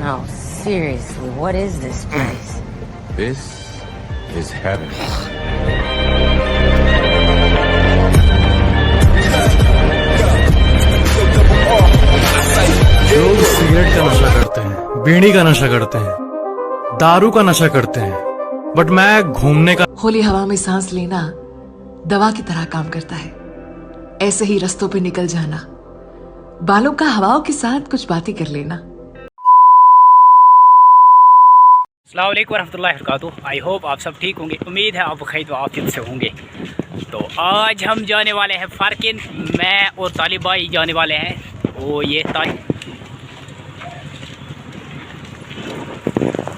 No, seriously, what is this place? This is heaven. लोग cigarette का नशा करते हैं, बीड़ी का नशा करते हैं, दारू का नशा करते हैं, बट मैं घूमने का। खुली हवा में सांस लेना दवा की तरह काम करता है। ऐसे ही रास्तों पे निकल जाना, बालों का हवाओं के साथ कुछ बातें कर लेना। अस्सलाम वालेकुम रहमतुल्लाहि व बरकातुहू। आई होप आप सब ठीक होंगे। उम्मीद है आप खैर आफियत से होंगे। तो आज हम जाने वाले हैं फारकिन, मैं और तालिब भाई जाने वाले हैं। वो ये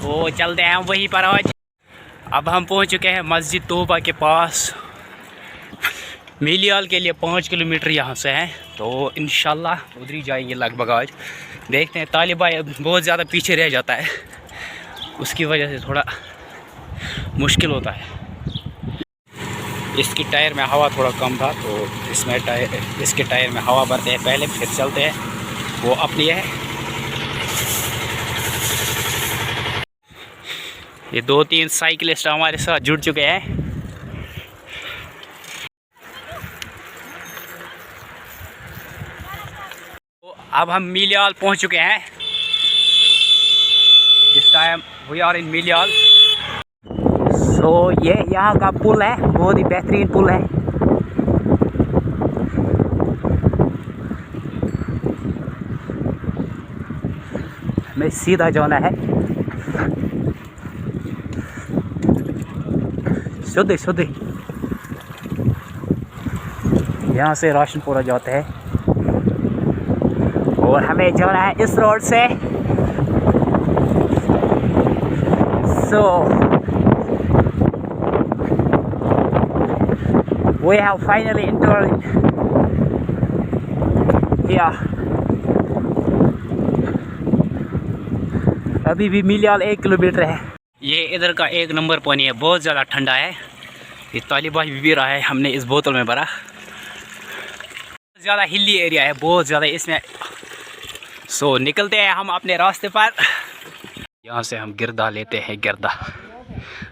वो चलते हैं हम वहीं पर आज। अब हम पहुंच चुके हैं मस्जिद तोबा के पास। मीलियाल के लिए 5 किलोमीटर यहाँ से हैं, तो इंशाल्लाह उधर ही जाएंगे लगभग आज। देखते हैं, तालिब भाई बहुत ज़्यादा पीछे रह जाता है, उसकी वजह से थोड़ा मुश्किल होता है। इसकी टायर में हवा थोड़ा कम था, तो इसके टायर में हवा भरते हैं पहले, फिर चलते हैं। वो अपनी है। ये 2-3 साइकिलिस्ट हमारे साथ जुड़ चुके हैं। तो अब हम मीलियाल पहुंच चुके हैं। This time we are in मीलियाल। सो ये यहाँ का पुल है, बहुत ही बेहतरीन पुल है। हमें सीधा जाना है, सीधे सीधे। यहाँ से राशनपुरा जाते हैं और हमें जाना है इस रोड से। So we have finally entered here. अभी भी मीलियाल 1 किलोमीटर है। ये इधर का 1 नंबर पानी है, बहुत ज़्यादा ठंडा है। ये तालिब भाई भी पी रहा है, हमने इस बोतल में भरा। ज़्यादा हिली एरिया है, बहुत ज़्यादा इसमें। सो निकलते हैं हम अपने रास्ते पर। यहाँ से हम गिरदा लेते हैं, गिरदा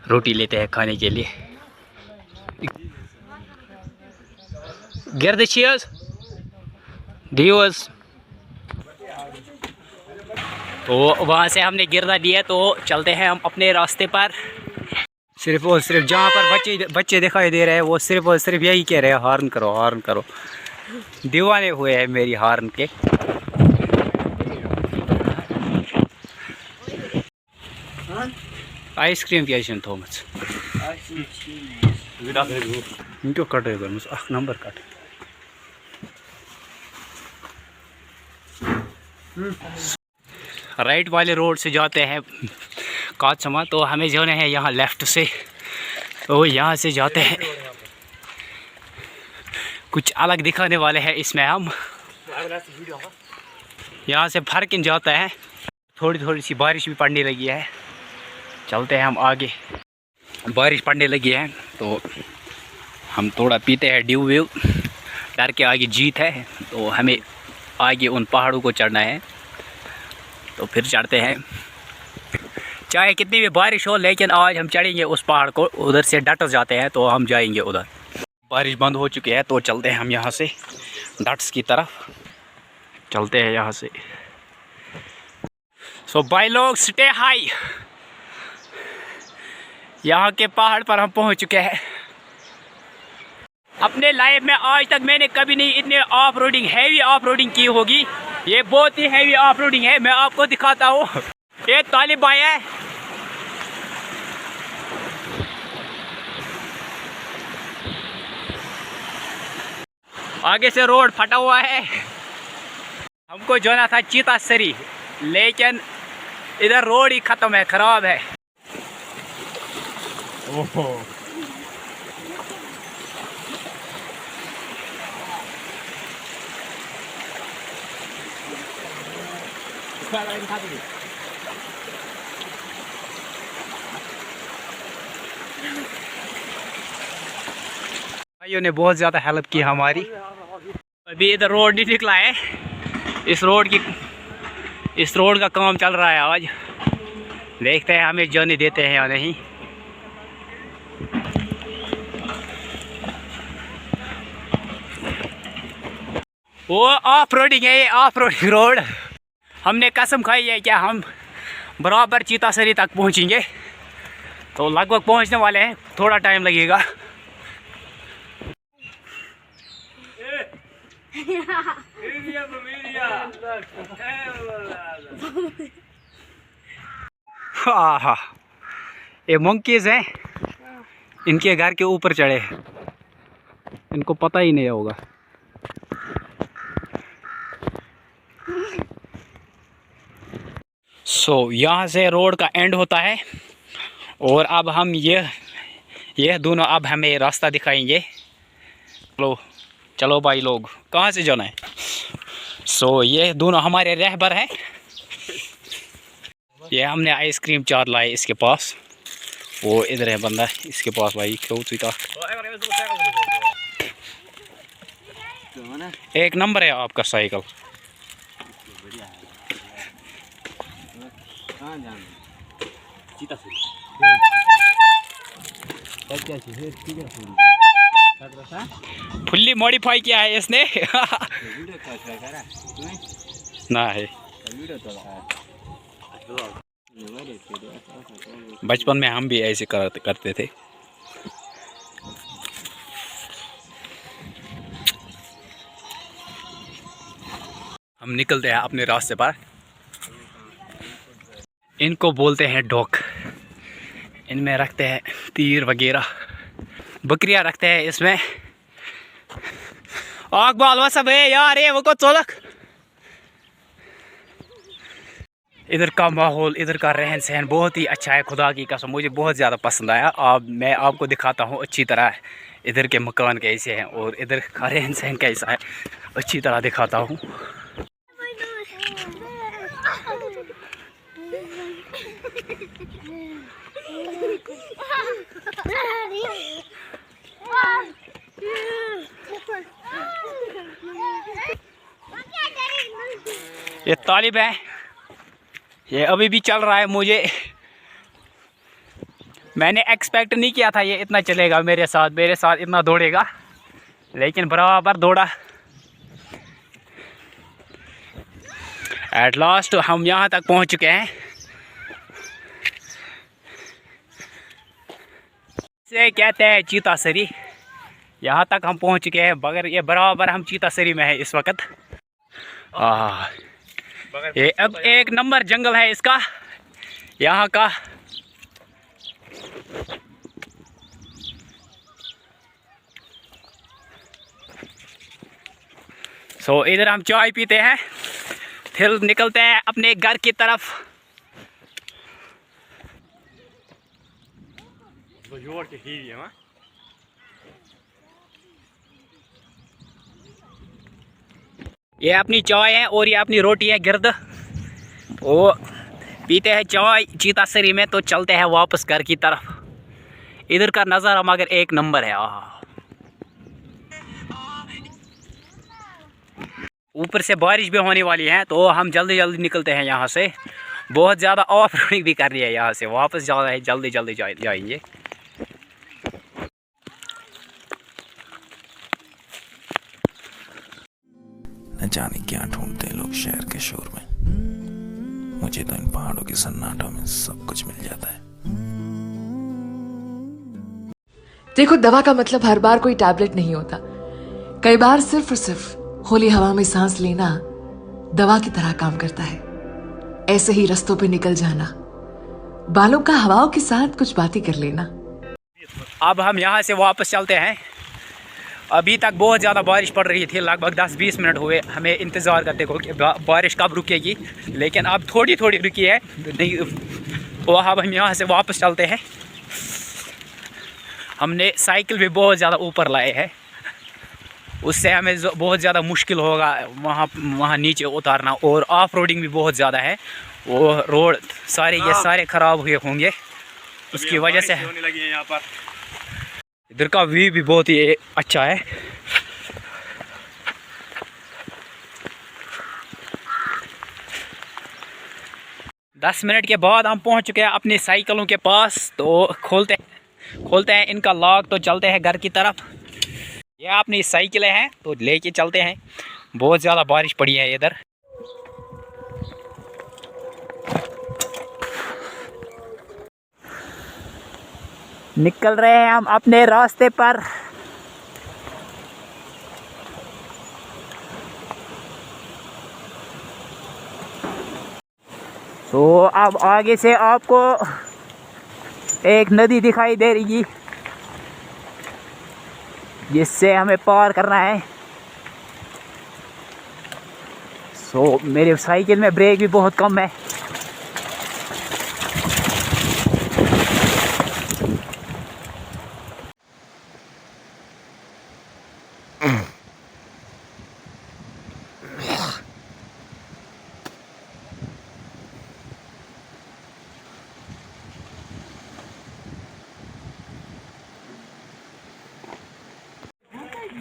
रोटी लेते हैं खाने के लिए। गिरद चीज़ डियोस। तो वहाँ से हमने गिरदा दिया, तो चलते हैं हम अपने रास्ते पर। सिर्फ और सिर्फ जहाँ पर बच्चे दिखाई दे रहे हैं, वो सिर्फ और सिर्फ यही कह रहे हैं, हॉर्न करो हॉर्न करो। दीवाने हुए हैं मेरी हॉर्न के। आइसक्रीम क्या थोमस इनको कट नंबर कट। राइट वाले रोड से जाते हैं काचमा, तो हमें जाना है यहाँ लेफ़्ट से। तो यहाँ से जाते हैं, कुछ अलग दिखाने वाले हैं इसमें हम। यहाँ से फारकिन जाता है। थोड़ी थोड़ी सी बारिश भी पड़ने लगी है, चलते हैं हम आगे। बारिश पड़ने लगी है, तो हम थोड़ा पीते हैं ड्यू व्यू। डर के आगे जीत है, तो हमें आगे उन पहाड़ों को चढ़ना है, तो फिर चढ़ते हैं। चाहे कितनी भी बारिश हो, लेकिन आज हम चढ़ेंगे उस पहाड़ को। उधर से डट जाते हैं, तो हम जाएंगे उधर। बारिश बंद हो चुकी है, तो चलते हैं हम यहाँ से डट्स की तरफ। चलते हैं यहाँ से। सो भाई लोग, स्टे हाई। यहाँ के पहाड़ पर हम पहुँच चुके हैं। अपने लाइफ में आज तक मैंने कभी नहीं इतने off roading, heavy off roading की होगी। ये बहुत ही हैवी ऑफ रोडिंग है, मैं आपको दिखाता हूँ। ये तालिब भाई है, आगे से रोड फटा हुआ है। हमको जाना था चीतासरी, लेकिन इधर रोड ही ख़त्म है, ख़राब है। ओहो, भाइयों ने बहुत ज़्यादा हेल्प की हमारी। अभी इधर रोड नहीं निकला है, इस रोड की इस रोड का काम चल रहा है आज, देखते हैं हमें जाने देते हैं या नहीं। वो ऑफ रोडिंग है, ये ऑफ रोडिंग रोड। हमने कसम खाई है कि हम बराबर चीतासरी तक पहुंचेंगे, तो लगभग पहुंचने वाले हैं, थोड़ा टाइम लगेगा। हाँ, ये मंकीज हैं, इनके घर के ऊपर चढ़े, इनको पता ही नहीं होगा। यहाँ से रोड का एंड होता है और अब हम ये दोनों अब हमें रास्ता दिखाएंगे। चलो भाई लोग, कहाँ से जाना है? ये दोनों हमारे रहबर हैं। ये हमने आइसक्रीम 4 लाए इसके पास, वो इधर है बंदा इसके पास। भाई क्यों चीता, एक नंबर है आपका साइकिल। फुल्ली मॉडिफाई किया है इसने। ना है, बचपन में हम भी ऐसे करते थे। हम निकलते हैं अपने रास्ते पर। इनको बोलते हैं डॉक। इनमें रखते हैं तीर वगैरह, बकरियां रखते हैं इसमें। आग बाल सब है यार, ये वो को चोलक। इधर का माहौल, इधर का रहन सहन बहुत ही अच्छा है, खुदा की कसम मुझे बहुत ज़्यादा पसंद आया। मैं आपको दिखाता हूँ अच्छी तरह इधर के मकान कैसे हैं और इधर का रहन सहन कैसा है, अच्छी तरह दिखाता हूँ। ये तालिब है, ये अभी भी चल रहा है। मैंने एक्सपेक्ट नहीं किया था ये इतना चलेगा मेरे साथ इतना दौड़ेगा, लेकिन बराबर दौड़ा। एट लास्ट हम यहाँ तक पहुँच चुके हैं। इसे कहते हैं चीतासरी। यहाँ तक हम पहुँच चुके हैं, बगैर ये बराबर हम चीतासरी में है इस वक्त। ये अब एक नंबर जंगल है इसका, यहाँ का। इधर हम चाय पीते हैं, फिर निकलते हैं अपने घर की तरफ। ये अपनी चाय है और ये अपनी रोटी है गिर्द। वो पीते हैं चाय चीतासरी में, तो चलते हैं वापस घर की तरफ। इधर का नज़ारा मगर एक नंबर है। ऊपर से बारिश भी होने वाली है, तो हम जल्दी जल्दी निकलते हैं यहाँ से। बहुत ज़्यादा ऑफ रोडिंग भी करनी है, यहाँ से वापस जाना है, जल्दी जल्दी जाएंगे। न जाने क्या ढूंढते हैं लोग शहर के शोर में। मुझे तो इन पहाड़ों के सन्नाटों में सब कुछ मिल जाता है। देखो, दवा का मतलब हर बार कोई टैबलेट नहीं होता। कई बार सिर्फ और सिर्फ खुली हवा में सांस लेना दवा की तरह काम करता है। ऐसे ही रस्तों पे निकल जाना, बालों का हवाओं के साथ कुछ बातें कर लेना। अब हम यहाँ से वापस चलते हैं। अभी तक बहुत ज़्यादा बारिश पड़ रही थी, लगभग 10-20 मिनट हुए हमें इंतज़ार करते को कि बारिश कब रुकेगी, लेकिन अब थोड़ी थोड़ी रुकी है नहीं। तो अब हम यहाँ से वापस चलते हैं। हमने साइकिल भी बहुत ज़्यादा ऊपर लाए हैं, उससे हमें बहुत ज़्यादा मुश्किल होगा वहाँ नीचे उतारना, और ऑफ रोडिंग भी बहुत ज़्यादा है। वो रोड सारे ख़राब हुए होंगे, उसकी वजह से होने लगी है यहाँ पर। इधर का व्यू भी बहुत ही अच्छा है। 10 मिनट के बाद हम पहुंच चुके हैं अपनी साइकिलों के पास। तो खोलते हैं इनका लॉक, तो चलते हैं घर की तरफ। ये अपनी साइकिलें हैं तो लेके चलते हैं। बहुत ज़्यादा बारिश पड़ी है इधर। निकल रहे हैं हम अपने रास्ते पर। तो अब आगे से आपको एक नदी दिखाई दे रही, जिससे हमें पार करना है। सो मेरे साइकिल में ब्रेक भी बहुत कम है।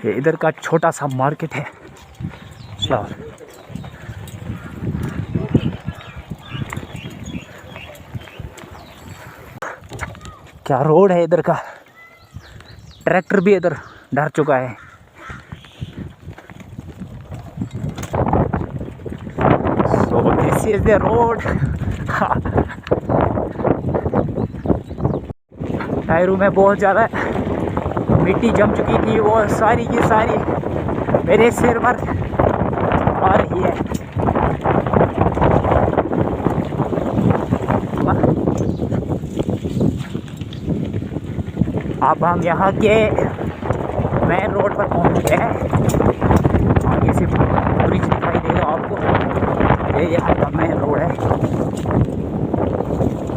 ये इधर का छोटा सा मार्केट है। क्या रोड है इधर का। ट्रैक्टर भी इधर डर चुका है। So this is the road। टायरों में बहुत ज़्यादा मिट्टी जम चुकी थी, वो सारी की सारी मेरे सिर पर आ रही है। अब हम यहाँ के मेन रोड पर पहुँच चुके हैं। आगे से ब्रिज दिखाई देगा आपको। ये यहाँ का मेन रोड है।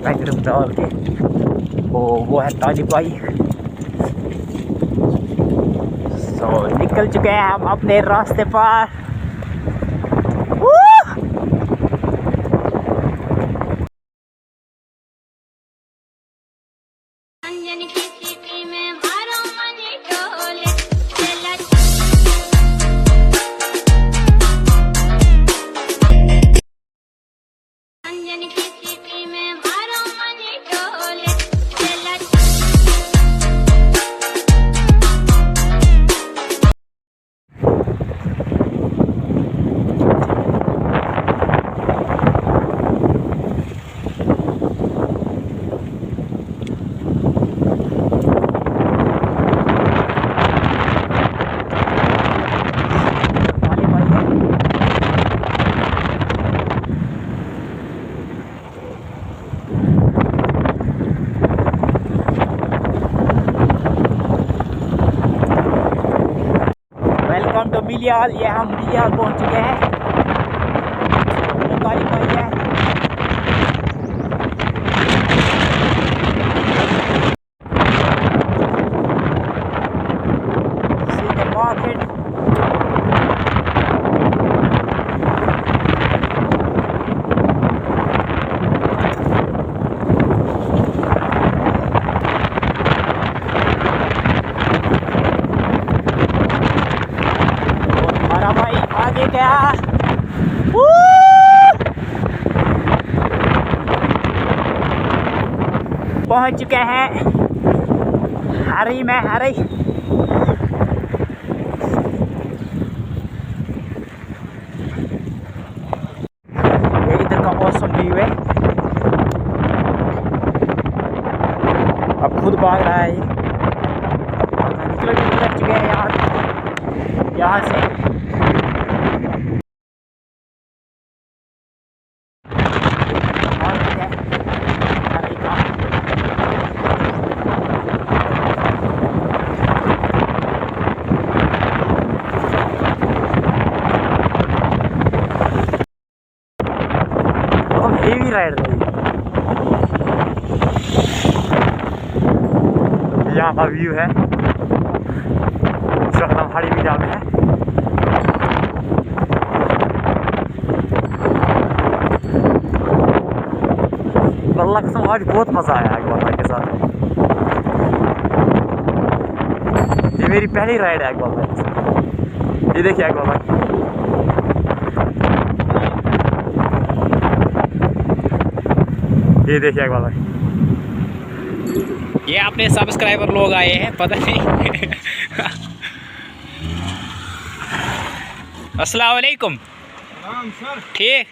बैकग्राउंड डाल के वो है तालिबाई। तो निकल चुके हैं हम अपने रास्ते पर। मिलियाल, ये हम मिलियाल पहुंच चुके हैं। गाड़ी पाई है। सीधे मार्केट। आगे क्या पहुंच चुके हैं हरी में हरी। ये इधर का मौसम व्यू है। अब खुद भाग रहा है। निकल चुके हैं यहाँ से। हेवी राइड रही। यहाँ का व्यू है। पहाड़ी भी जाते हैं। अल्लाह कसम आज बहुत मज़ा आया अकबर भाई के साथ। ये मेरी पहली राइड है अकबर भाई के साथ। ये देखिए अकबर भाई। ये देखिए इकबाल भाई, ये अपने सब्सक्राइबर लोग आए हैं, पता नहीं। अस्सलाम वालेकुम। ठीक,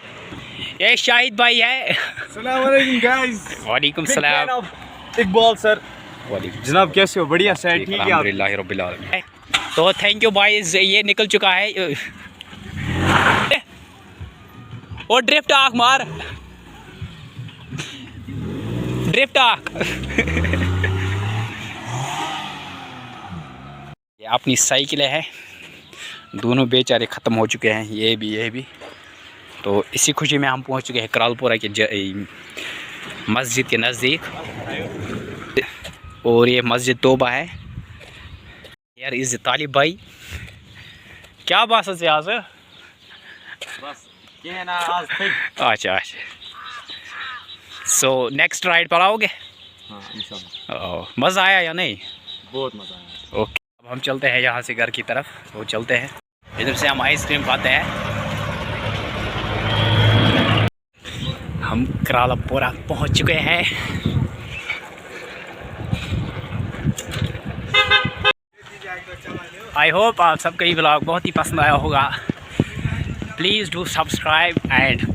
ये शाहिद भाई है। वालेकुम सलाम। इकबाल सर, वालेकुम जनाब कैसे हो? बढ़िया सर, ठीक है आप? अल्हम्दुलिल्लाह रब्बिल आलमीन। तो थैंक यू बॉयज, ये निकल चुका है। और ड्रिफ्ट आँख मार, ड्रिफ्ट आँख। ये अपनी साइकिल है, दोनों बेचारे ख़त्म हो चुके हैं, ये भी। तो इसी खुशी में हम पहुंच चुके हैं करालपुरा के मस्जिद के नज़दीक। और ये मस्जिद तोबा है यार। इस तालिब भाई क्या बात है आज? बस ये है ना आज फिर। अच्छा। सो नेक्स्ट राइड पर आओगे? हाँ इंशाल्लाह। मज़ा आया या नहीं? बहुत मज़ा आया। ओके, अब हम चलते हैं यहाँ से घर की तरफ। वो चलते हैं, इधर से हम आइसक्रीम खाते हैं। हम करालपुरा पहुँच चुके हैं। आई होप आप सबको ये व्लॉग बहुत ही पसंद आया होगा। Please do subscribe and